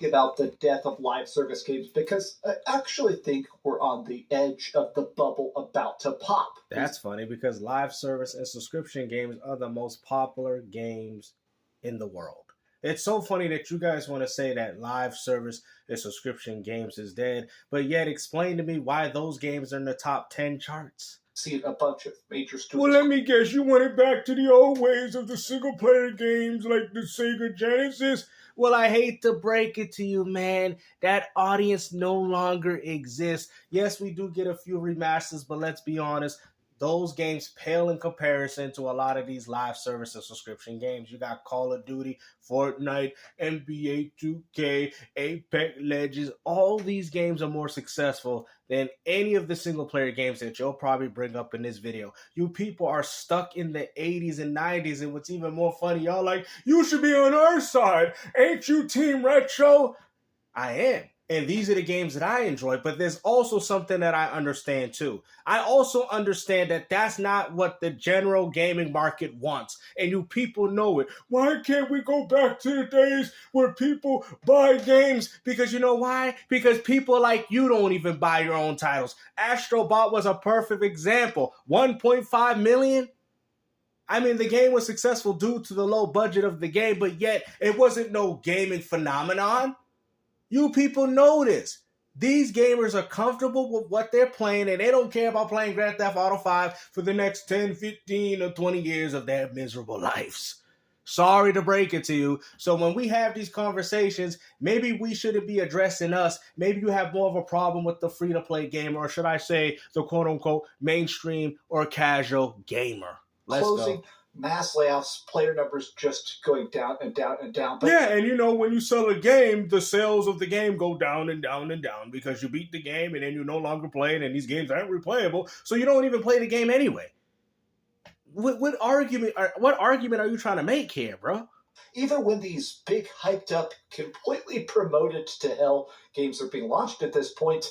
about the death of live service games because I actually think we're on the edge of the bubble about to pop. That's funny because live service and subscription games are the most popular games in the world. It's so funny that you guys want to say that live service and subscription games is dead, but yet explain to me why those games are in the top 10 charts. See a bunch of major studios. Well, let me guess, you want it back to the old ways of the single-player games like the Sega Genesis? Well, I hate to break it to you, man. That audience no longer exists. Yes, we do get a few remasters, but let's be honest. Those games pale in comparison to a lot of these live service and subscription games. You got Call of Duty, Fortnite, NBA 2K, Apex Legends. All these games are more successful than any of the single player games that you'll probably bring up in this video. You people are stuck in the 80s and 90s, and what's even more funny, y'all like, you should be on our side. Ain't you Team Retro? I am. And these are the games that I enjoy, but there's also something that I understand too. I also understand that that's not what the general gaming market wants, and you people know it. Why can't we go back to the days where people buy games? Because you know why? Because people like you don't even buy your own titles. Astrobot was a perfect example. 1.5 million? I mean, the game was successful due to the low budget of the game, but yet it wasn't no gaming phenomenon. You people know this. These gamers are comfortable with what they're playing, and they don't care about playing Grand Theft Auto 5 for the next 10, 15, or 20 years of their miserable lives. Sorry to break it to you. So when we have these conversations, maybe we shouldn't be addressing us. Maybe you have more of a problem with the free-to-play gamer, or should I say the quote-unquote mainstream or casual gamer. Let's go. Mass layoffs, player numbers just going down and down and down. But yeah, and you know, when you sell a game, the sales of the game go down and down and down because you beat the game and then you no longer play it, and these games aren't replayable, so you don't even play the game anyway. What argument are you trying to make here, bro? Even when these big, hyped up, completely promoted to hell games are being launched at this point,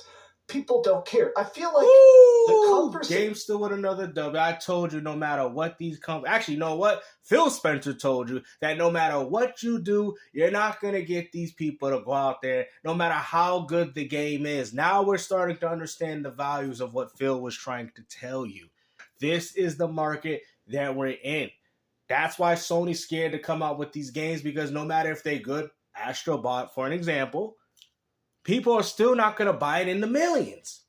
people don't care. I feel like the conversation... Game still with another W. I told you no matter what these companies... Actually, you know what? Phil Spencer told you that no matter what you do, you're not going to get these people to go out there, no matter how good the game is. Now we're starting to understand the values of what Phil was trying to tell you. This is the market that we're in. That's why Sony's scared to come out with these games, because no matter if they're good, Astrobot, for an example... people are still not going to buy it in the millions.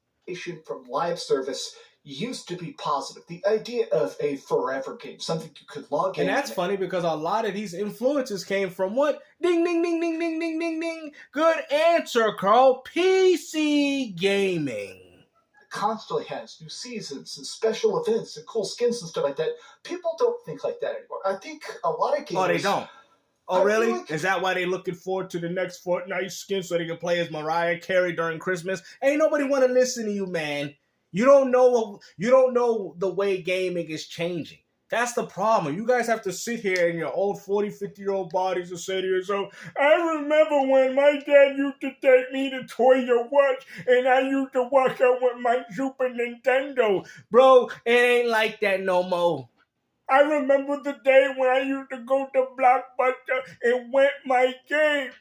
From live service used to be positive. The idea of a forever game, something you could log in. And that's funny because a lot of these influences came from what? Ding, ding, ding, ding, ding, ding, ding, ding. Good answer, Carl. PC gaming. It constantly has new seasons and special events and cool skins and stuff like that. People don't think like that anymore. I think a lot of gamers... Oh, they don't. Oh, really? Like... Is that why they looking forward to the next Fortnite skin so they can play as Mariah Carey during Christmas? Ain't nobody want to listen to you, man. You don't know the way gaming is changing. That's the problem. You guys have to sit here in your old 40, 50-year-old bodies and say to yourself, I remember when my dad used to take me to Toy Watch and I used to walk out with my Super Nintendo. Bro, it ain't like that no more. I remember the day when I used to go to Blockbuster and rent my game.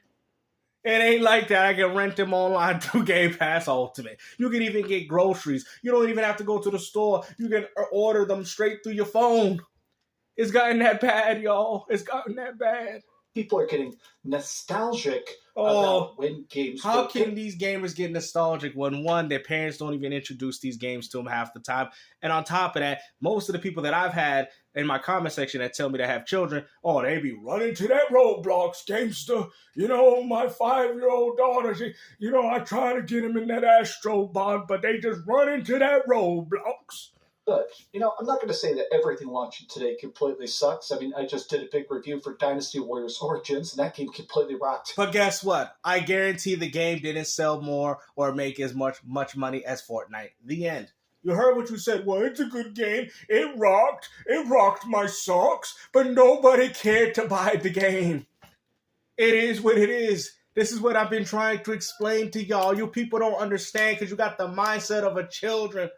It ain't like that. I can rent them online through Game Pass Ultimate. You can even get groceries. You don't even have to go to the store. You can order them straight through your phone. It's gotten that bad, y'all. It's gotten that bad. People are getting nostalgic about when games... How can these gamers get nostalgic when, one, their parents don't even introduce these games to them half the time? And on top of that, most of the people that I've had in my comment section that tell me they have children, they be running to that Roblox, gangster. You know, my 5-year-old daughter, I try to get him in that Astrobot, but they just run into that Roblox. But, I'm not going to say that everything launching today completely sucks. I mean, I just did a big review for Dynasty Warriors Origins, and that game completely rocked. But guess what? I guarantee the game didn't sell more or make as much money as Fortnite. The end. You heard what you said. Well, it's a good game. It rocked. It rocked my socks, but nobody cared to buy the game. It is what it is. This is what I've been trying to explain to y'all. You people don't understand because you got the mindset of a children.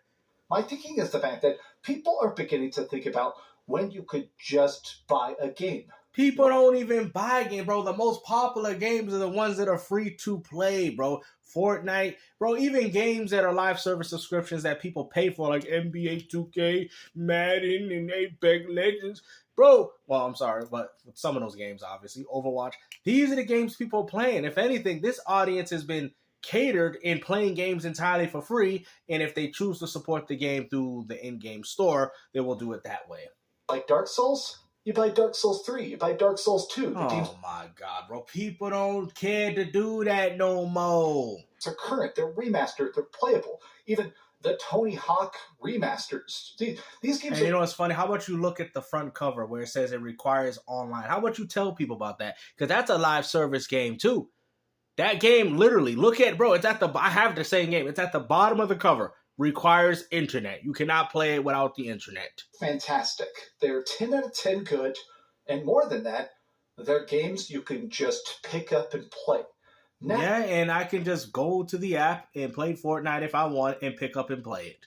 My thinking is the fact that people are beginning to think about when you could just buy a game. People don't even buy games, bro. The most popular games are the ones that are free to play, bro. Fortnite, bro. Even games that are live service subscriptions that people pay for, like NBA 2K, Madden, and Apex Legends, bro. Well, I'm sorry, but some of those games, obviously, Overwatch. These are the games people are playing. If anything, this audience has been catered in playing games entirely for free, and if they choose to support the game through the in-game store, they will do it that way. Like Dark Souls? You buy Dark Souls 3, you buy Dark Souls 2. Oh my god, bro. People don't care to do that no more. They're current, they're remastered, they're playable. Even the Tony Hawk remasters. These games and you know what's funny? How about you look at the front cover where it says it requires online? How about you tell people about that? Because that's a live service game too. That game, literally, look at, bro, I have the same game. It's at the bottom of the cover. Requires internet. You cannot play it without the internet. Fantastic. They're 10 out of 10 good, and more than that, they're games you can just pick up and play. Now, yeah, and I can just go to the app and play Fortnite if I want and pick up and play it.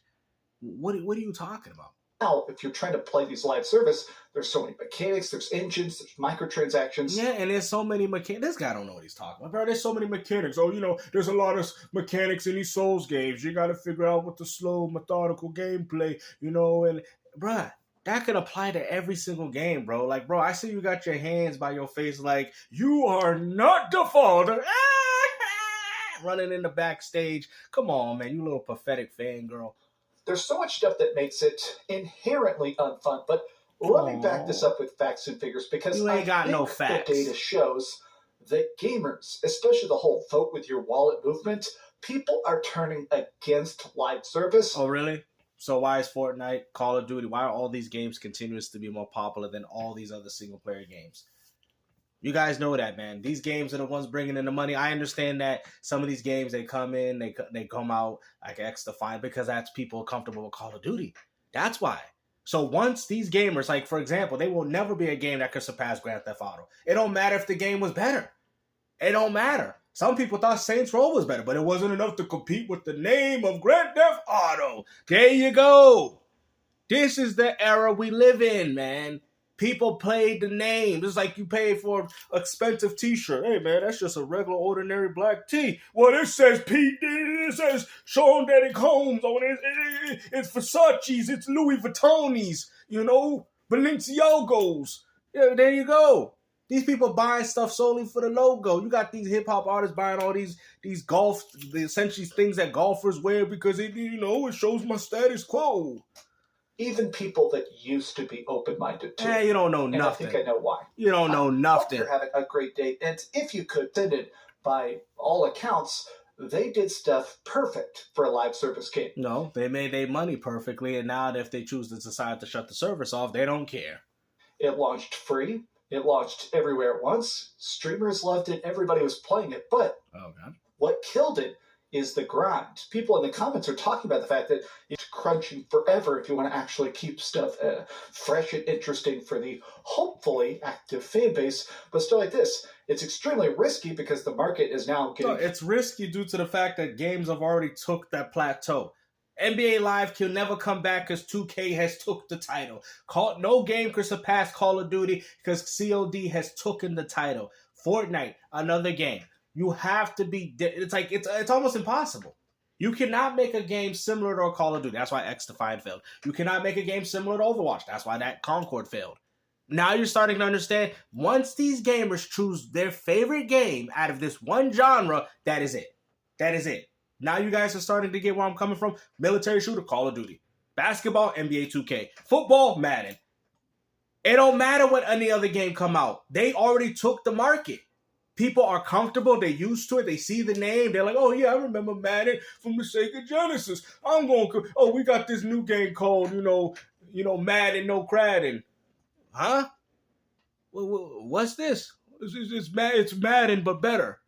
What are you talking about? Now, if you're trying to play these live service, there's so many mechanics, there's engines, there's microtransactions. Yeah, and there's so many mechanics. This guy don't know what he's talking about, bro. There's so many mechanics. Oh, there's a lot of mechanics in these Souls games. You got to figure out what the slow, methodical gameplay, and, bruh, that could apply to every single game, bro. Like, bro, I see you got your hands by your face like, you are not the father. Running in the backstage. Come on, man, you little pathetic fangirl. There's so much stuff that makes it inherently unfun, but let me back this up with facts and figures, because you ain't got no facts. The data shows that gamers, especially the whole vote with your wallet movement, people are turning against live service. Oh, really? So why is Fortnite, Call of Duty, why are all these games continuous to be more popular than all these other single-player games? You guys know that, man. These games are the ones bringing in the money. I understand that some of these games, they come in, they come out like X-Defiant because that's people comfortable with Call of Duty. That's why. So once these gamers, like, for example, they will never be a game that could surpass Grand Theft Auto. It don't matter if the game was better. It don't matter. Some people thought Saints Row was better, but it wasn't enough to compete with the name of Grand Theft Auto. There you go. This is the era we live in, man. People played the name. It's like you paid for an expensive t-shirt. Hey, man, that's just a regular, ordinary black tee. Well, it says Pete, it says Sean Daddy Combs on it. It's Versace's, it's Louis Vuitton's, Balenciagos. Yeah, there you go. These people buying stuff solely for the logo. You got these hip-hop artists buying all these golf, essentially things that golfers wear because it shows my status quo. Even people that used to be open-minded too. You don't know and nothing. I think I know why. You don't know nothing. You're having a great day. And if you could, then by all accounts, they did stuff perfect for a live service game. No, they made their money perfectly, and now if they choose to decide to shut the service off, they don't care. It launched free. It launched everywhere at once. Streamers loved it. Everybody was playing it. But what killed it is the grind. People in the comments are talking about the fact that it's crunching forever if you want to actually keep stuff fresh and interesting for the hopefully active fan base. But still like this, it's extremely risky because the market is now getting... No, it's risky due to the fact that games have already took that plateau. NBA Live can never come back because 2K has took the title. No game could surpass Call of Duty because COD has taken the title. Fortnite, another game. You have to be... It's almost impossible. You cannot make a game similar to a Call of Duty. That's why X-Defiant failed. You cannot make a game similar to Overwatch. That's why that Concord failed. Now you're starting to understand, once these gamers choose their favorite game out of this one genre, that is it. That is it. Now you guys are starting to get where I'm coming from. Military shooter, Call of Duty. Basketball, NBA 2K. Football, Madden. It don't matter what any other game come out. They already took the market. People are comfortable. They're used to it. They see the name. They're like, oh, yeah, I remember Madden from the Sega Genesis. We got this new game called, Madden No Craddin. Huh? What's this? It's Madden, but better.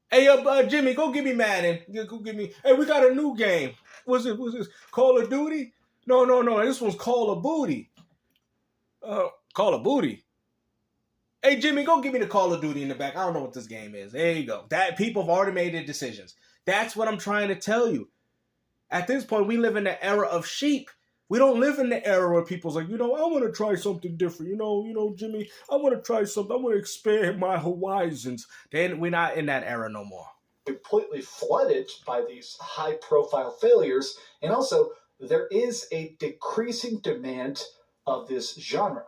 Hey, Jimmy, go give me Madden. Go give me... Hey, we got a new game. What's this? Call of Duty? No. This one's Call of Booty. Call of Booty. Hey, Jimmy, go give me the Call of Duty in the back. I don't know what this game is. There you go. That people have already made their decisions. That's what I'm trying to tell you. At this point, we live in the era of sheep. We don't live in the era where people's like, I want to try something different. Jimmy, I want to try something. I want to expand my horizons. Then we're not in that era no more. Completely flooded by these high-profile failures, and also there is a decreasing demand of this genre.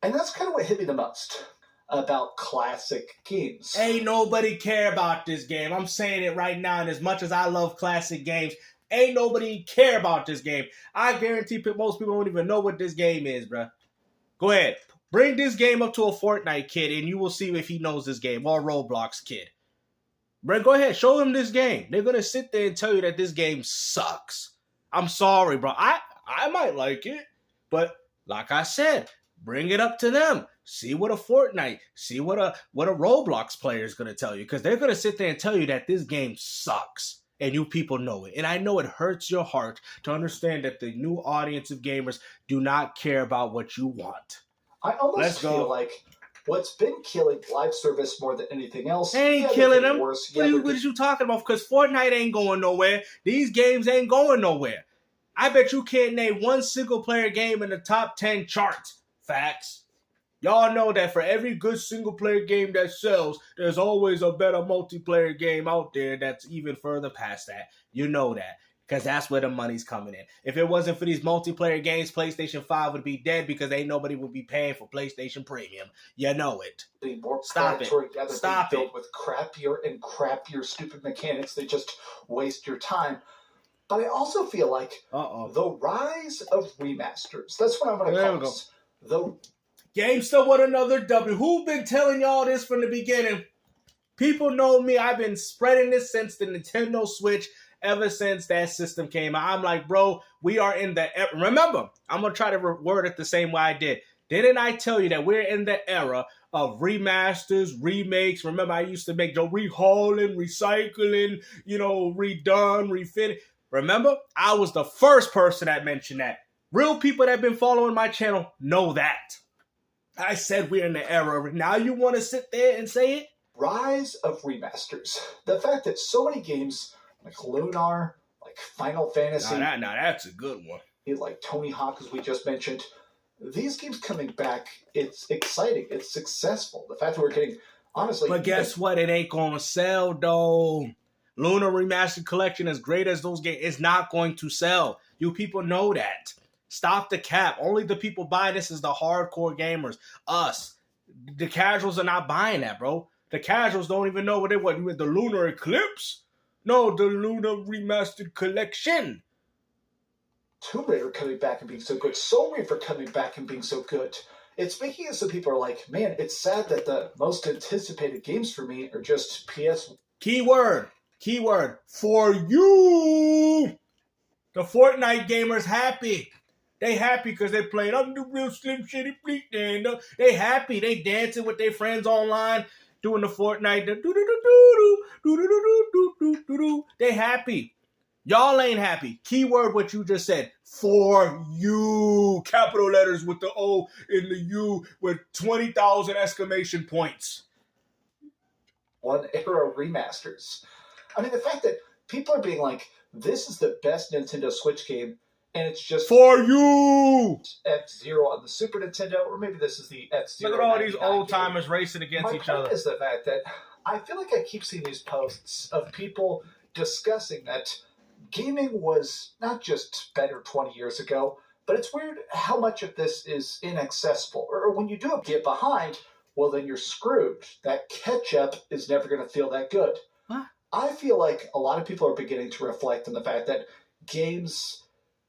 And that's kind of what hit me the most about classic games. Ain't nobody care about this game. I'm saying it right now, and as much as I love classic games, ain't nobody care about this game. I guarantee most people don't even know what this game is, bruh. Go ahead. Bring this game up to a Fortnite kid, and you will see if he knows this game, or a Roblox kid. Bruh, go ahead. Show him this game. They're going to sit there and tell you that this game sucks. I'm sorry, bro. I might like it, but like I said, bring it up to them. See what a Fortnite, see what a Roblox player is going to tell you, because they're going to sit there and tell you that this game sucks. And you people know it. And I know it hurts your heart to understand that the new audience of gamers do not care about what you want. I almost feel like what's been killing live service more than anything else... Ain't killing them. What are you talking about? Because Fortnite ain't going nowhere. These games ain't going nowhere. I bet you can't name one single-player game in the top 10 charts. Facts. Y'all know that for every good single-player game that sells, there's always a better multiplayer game out there that's even further past that. You know that, because that's where the money's coming in. If it wasn't for these multiplayer games, PlayStation 5 would be dead because ain't nobody would be paying for PlayStation Premium. You know it. Stop it. Stop it. With crappier and crappier stupid mechanics that just waste your time. But I also feel like the rise of remasters, that's what I'm going to call this. GameStop with another W. Who been telling y'all this from the beginning? People know me. I've been spreading this since the Nintendo Switch, ever since that system came out. I'm like, bro, we are in the... Remember, I'm going to try to word it the same way I did. Didn't I tell you that we're in the era of remasters, remakes? Remember, I used to make rehauling, recycling, redone, refitted. Remember? I was the first person that mentioned that. Real people that have been following my channel know that. I said we're in the era. Now you want to sit there and say it? Rise of remasters. The fact that so many games like Lunar, like Final Fantasy... Now that's a good one. Like Tony Hawk, as we just mentioned. These games coming back, it's exciting. It's successful. The fact that we're getting, honestly... But guess what? It ain't going to sell, though. Lunar Remastered Collection, as great as those games, is not going to sell. You people know that. Stop the cap. Only the people buying this is the hardcore gamers. Us. The casuals are not buying that, bro. The casuals don't even know what they want. You mean the Lunar Eclipse? No, the Lunar Remastered Collection. Tomb Raider coming back and being so good. Soul Reaver coming back and being so good. It's making it so people are like, man, it's sad that the most anticipated games for me are just PS... Keyword. For you. The Fortnite gamers happy. They happy because they playing I'm the real Slim Shady Fleet. They happy. They dancing with their friends online, doing the Fortnite. They happy. Y'all ain't happy. Keyword what you just said. For you. Capital letters with the O in the U with 20,000 exclamation points. One era remasters. I mean, the fact that people are being like, this is the best Nintendo Switch game, and it's just... For you! F-Zero on the Super Nintendo, or maybe this is the F-Zero. Look at all these old-timers racing against each other. My point is the fact that I feel like I keep seeing these posts of people discussing that gaming was not just better 20 years ago, but it's weird how much of this is inaccessible. Or when you do get behind, well, then you're screwed. That catch-up is never going to feel that good. What? I feel like a lot of people are beginning to reflect on the fact that games,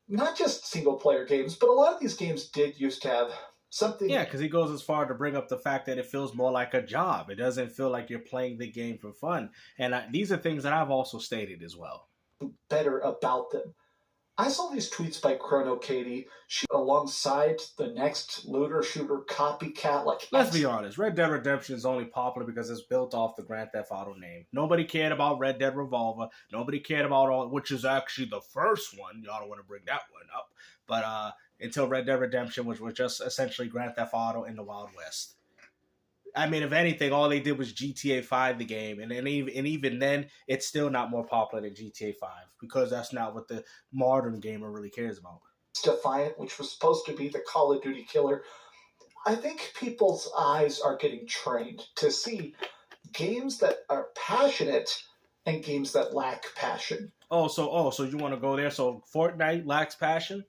not just single-player games, but a lot of these games did used to have something... Yeah, because he goes as far to bring up the fact that it feels more like a job. It doesn't feel like you're playing the game for fun. And these are things that I've also stated as well. Better about them. I saw these tweets by Chrono Katie alongside the next looter shooter copycat. Let's be honest, Red Dead Redemption is only popular because it's built off the Grand Theft Auto name. Nobody cared about Red Dead Revolver. Nobody cared about which is actually the first one. Y'all don't want to bring that one up. But until Red Dead Redemption, which was just essentially Grand Theft Auto in the Wild West. I mean, if anything, all they did was GTA 5 the game, and even then, it's still not more popular than GTA 5 because that's not what the modern gamer really cares about. Defiant, which was supposed to be the Call of Duty killer. I think people's eyes are getting trained to see games that are passionate and games that lack passion. So you want to go there? So Fortnite lacks passion?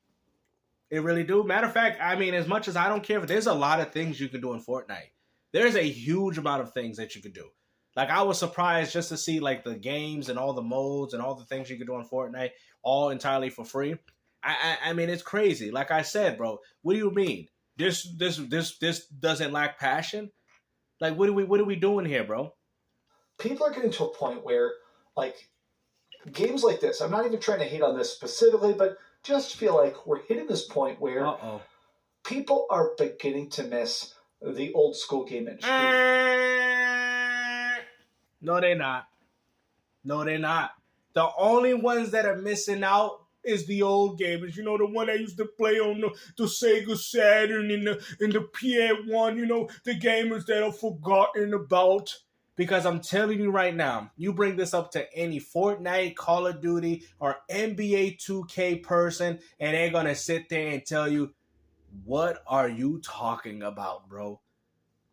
It really do. Matter of fact, I mean, as much as I don't care, but there's a lot of things you can do in Fortnite. There's a huge amount of things that you could do. Like, I was surprised just to see, like, the games and all the modes and all the things you could do on Fortnite all entirely for free. I mean, it's crazy. Like I said, bro, what do you mean? This doesn't lack passion? Like, what are we doing here, bro? People are getting to a point where, like, games like this, I'm not even trying to hate on this specifically, but just feel like we're hitting this point where people are beginning to miss the old school game industry. No, they're not. No, they're not. The only ones that are missing out is the old gamers. You know, the one that used to play on the Sega Saturn and the PS1, you know, the gamers that are forgotten about. Because I'm telling you right now, you bring this up to any Fortnite, Call of Duty, or NBA 2K person, and they're going to sit there and tell you, what are you talking about, bro?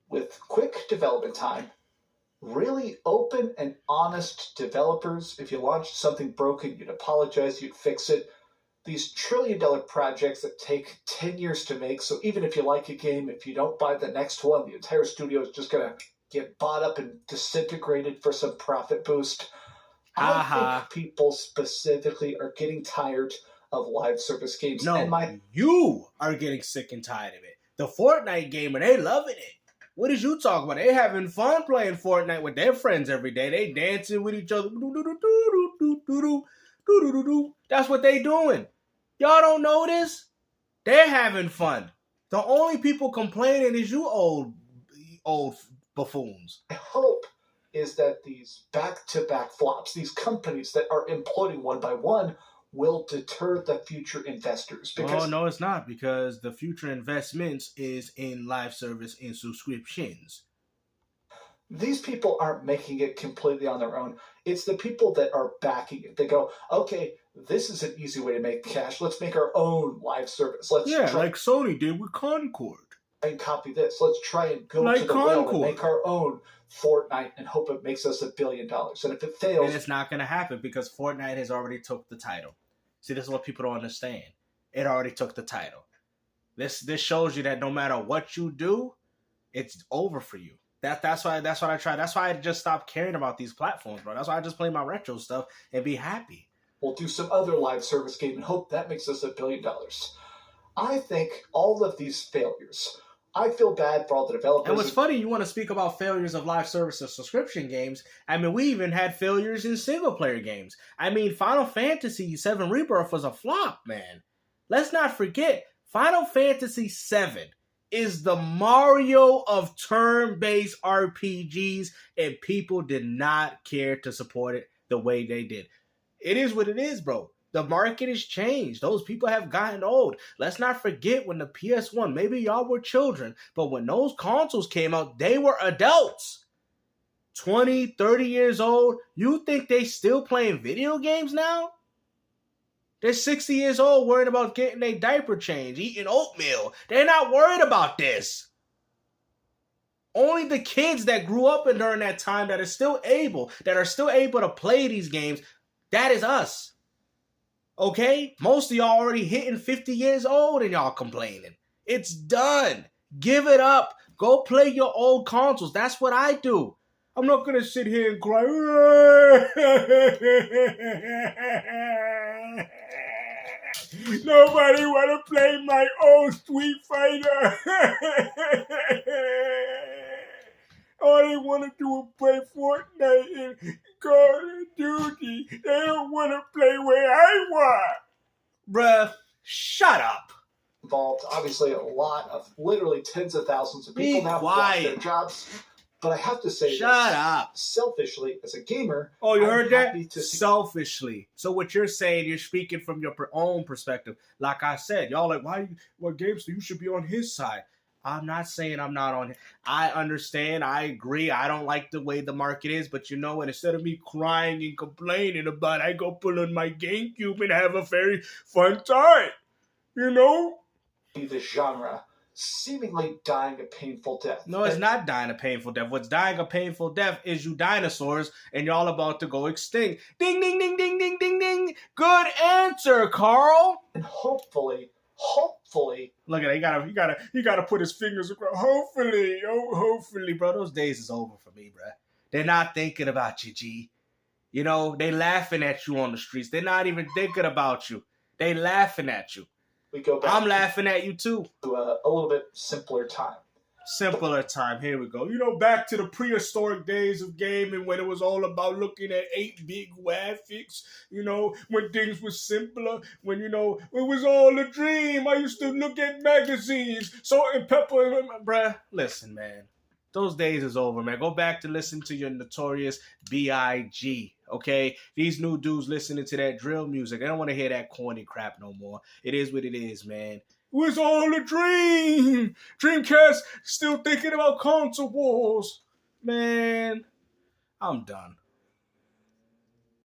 With quick development time, really open and honest developers, if you launched something broken, you'd apologize, you'd fix it. These trillion-dollar projects that take 10 years to make, so even if you like a game, if you don't buy the next one, the entire studio is just going to get bought up and disintegrated for some profit boost. I think people specifically are getting tired of live service games. No, you are getting sick and tired of it. The Fortnite gamer, they loving it. What is you talking about? They having fun playing Fortnite with their friends every day. They dancing with each other. That's what they doing. Y'all don't know this? They're having fun. The only people complaining is you old buffoons. My hope is that these back-to-back flops, these companies that are imploding one by one, will deter the future investors. Because no, it's not, because the future investments is in live service and subscriptions. These people aren't making it completely on their own. It's the people that are backing it. They go, okay, this is an easy way to make cash. Let's make our own live service. Let's like Sony did with Concord. And copy this. Let's try and go to the well and make our own Fortnite and hope it makes us $1 billion. And if it fails... And it's not going to happen because Fortnite has already took the title. See, this is what people don't understand. It already took the title. This shows you that no matter what you do, it's over for you. That's why I try. That's why I just stopped caring about these platforms, bro. That's why I just play my retro stuff and be happy. We'll do some other live service game and hope that makes us $1 billion. I think all of these failures... I feel bad for all the developers. And what's funny, you want to speak about failures of live service and subscription games. I mean, we even had failures in single-player games. I mean, Final Fantasy VII Rebirth was a flop, man. Let's not forget, Final Fantasy VII is the Mario of turn-based RPGs, and people did not care to support it the way they did. It is what it is, bro. The market has changed. Those people have gotten old. Let's not forget when the PS1, maybe y'all were children, but when those consoles came out, they were adults. 20, 30 years old. You think they still playing video games now? They're 60 years old worried about getting their diaper changed, eating oatmeal. They're not worried about this. Only the kids that grew up during that time that are still able to play these games, that is us. Okay? Most of y'all already hitting 50 years old and y'all complaining. It's done. Give it up. Go play your old consoles. That's what I do. I'm not going to sit here and cry. Nobody want to play my old Street Fighter. All they want to do is play Fortnite and Call of Duty. They don't want to play where I want. Bruh, shut up. Involved, obviously, a lot of literally tens of thousands of people now lost their jobs. But I have to say, shut up. Selfishly, as a gamer, oh, you heard that? Selfishly. So what you're saying, you're speaking from your own perspective. Like I said, y'all like, what games do you should be on his side? I'm not saying I'm not on it. I understand. I agree. I don't like the way the market is. But you know what? Instead of me crying and complaining about it, I go pull on my GameCube and have a very fun time. you know? The genre seemingly dying a painful death. No, it's not dying a painful death. What's dying a painful death is you dinosaurs, and you're all about to go extinct. Ding, ding, ding, ding, ding, ding, ding. Good answer, Carl. And hopefully. Look at it. He gotta put his fingers across. Hopefully, bro. Those days is over for me, bro. They're not thinking about you, G. You know, they laughing at you on the streets. They're not even thinking about you. They laughing at you. We go back. I'm laughing at you too. To a little bit simpler time. Simpler time. Here we go. You know, back to the prehistoric days of gaming when it was all about looking at 8-bit graphics, you know, when things were simpler, when, you know, it was all a dream. I used to look at magazines, salt and pepper. Bruh, listen, man. Those days is over, man. Go back to listen to your notorious B.I.G., okay? These new dudes listening to that drill music, they don't want to hear that corny crap no more. It is what it is, man. It was all a dream. Dreamcast still thinking about console wars. Man, I'm done.